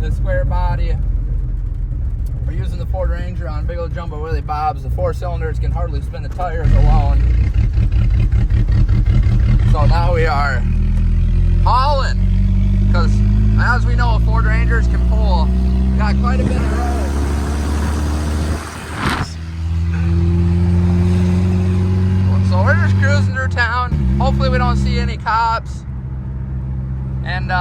this square body. We're using the Ford Ranger on big old jumbo wheelie bobs. The 4 cylinders can hardly spin the tires alone. So now we are hauling, because as we know, Ford Rangers can pull. We got quite a bit of road. So we're just cruising through town. Hopefully we don't see any cops. And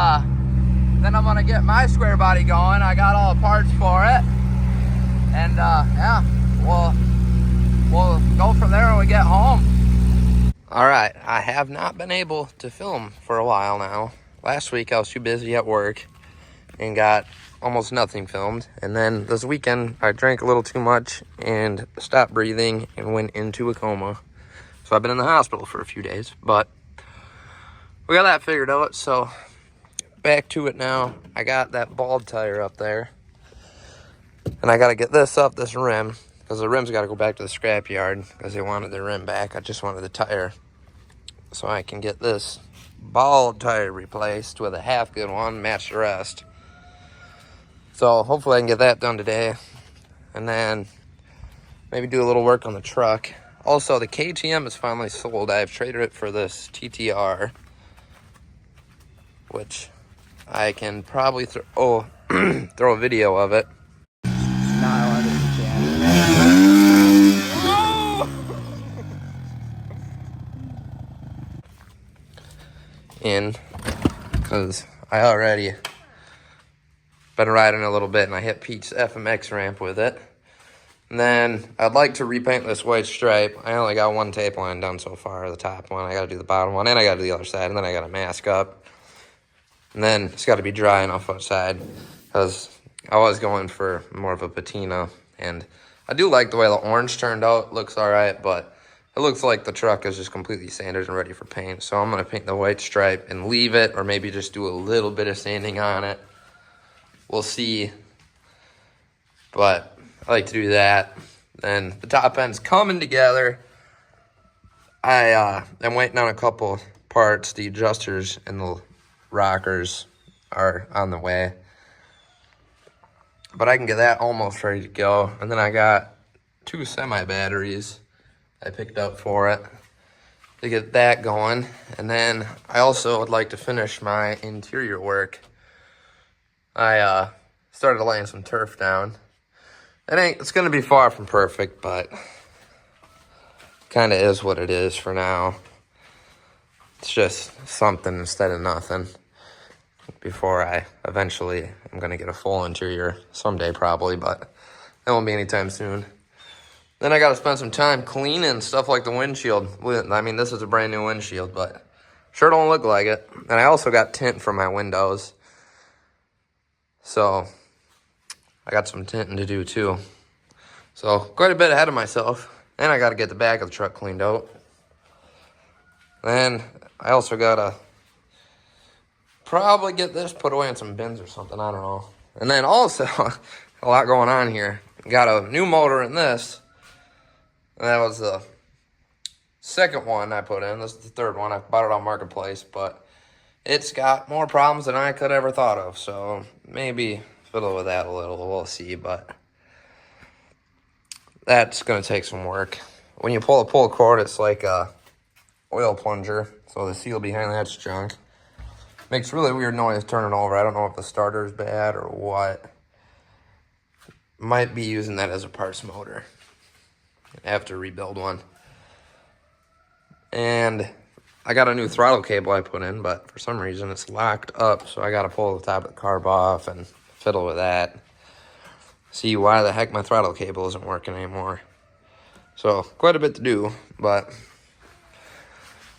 then I'm gonna get my square body going. I got all the parts for it. And yeah, we'll go from there when we get home. All right, I have not been able to film for a while now. Last week I was too busy at work and got almost nothing filmed. And then this weekend I drank a little too much and stopped breathing and went into a coma. So I've been in the hospital for a few days, but we got that figured out. So back to it now. I got that bald tire up there. And I got to get this up, this rim, because the rim's got to go back to the scrap yard because they wanted the rim back. I just wanted the tire. So I can get this bald tire replaced with a half good one, match the rest. So hopefully I can get that done today. And then maybe do a little work on the truck. Also, the KTM is finally sold. I've traded it for this TTR, which I can probably throw a video of it. In because I already been riding a little bit and I hit Pete's FMX ramp with it. And then I'd like to repaint this white stripe. I only got one tape line done so far, the top one. I got to do the bottom one, and I got to do the other side, and then I got to mask up. And then it's got to be dry enough outside because I was going for more of a patina. And I do like the way the orange turned out. It looks all right, but it looks like the truck is just completely sanded and ready for paint. So I'm going to paint the white stripe and leave it, or maybe just do a little bit of sanding on it. We'll see. But I like to do that. Then the top end's coming together. I'm waiting on a couple parts. The adjusters and the rockers are on the way. But I can get that almost ready to go. And then I got 2 semi-batteries I picked up for it to get that going. And then I also would like to finish my interior work. I started laying some turf down. It's going to be far from perfect, but kind of is what it is for now. It's just something instead of nothing. Before I eventually am going to get a full interior someday probably, but that won't be anytime soon. Then I got to spend some time cleaning stuff like the windshield. I mean, this is a brand new windshield, but sure don't look like it. And I also got tint for my windows. So I got some tinting to do too. So quite a bit ahead of myself. And I got to get the back of the truck cleaned out. Then I also got to probably get this put away in some bins or something. I don't know. And then also, a lot going on here. Got a new motor in this. And that was the second one I put in. This is the third one. I bought it on Marketplace. But it's got more problems than I could ever thought of. So maybe fiddle with that a little. We'll see. But that's going to take some work. When you pull cord, it's like a oil plunger. So the seal behind that's junk. Makes really weird noise turning over. I don't know if the starter is bad or what. Might be using that as a parts motor. I have to rebuild one. And I got a new throttle cable I put in, but for some reason it's locked up. So I got to pull the top of the carb off and fiddle with that. See why the heck my throttle cable isn't working anymore. So quite a bit to do, but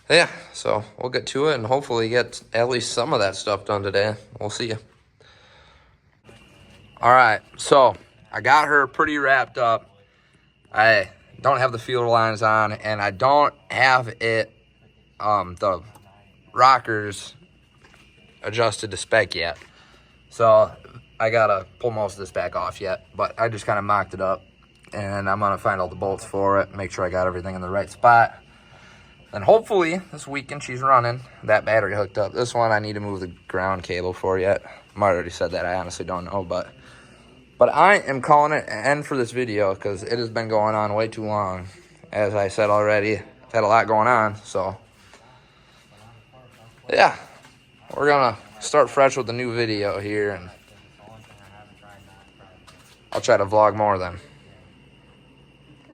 yeah, so we'll get to it and hopefully get at least some of that stuff done today. We'll see you. All right, so I got her pretty wrapped up. I don't have the fuel lines on, and I don't have it, the rockers adjusted to spec yet. So I gotta pull most of this back off yet, but I just kind of mocked it up, and I'm gonna find all the bolts for it, make sure I got everything in the right spot. Then hopefully this weekend she's running. That battery hooked up. This one I need to move the ground cable for yet. Marty already said that. I honestly don't know, but I am calling it an end for this video because it has been going on way too long. As I said already, I've had a lot going on, so yeah, we're gonna start fresh with a new video here, and I'll try to vlog more then.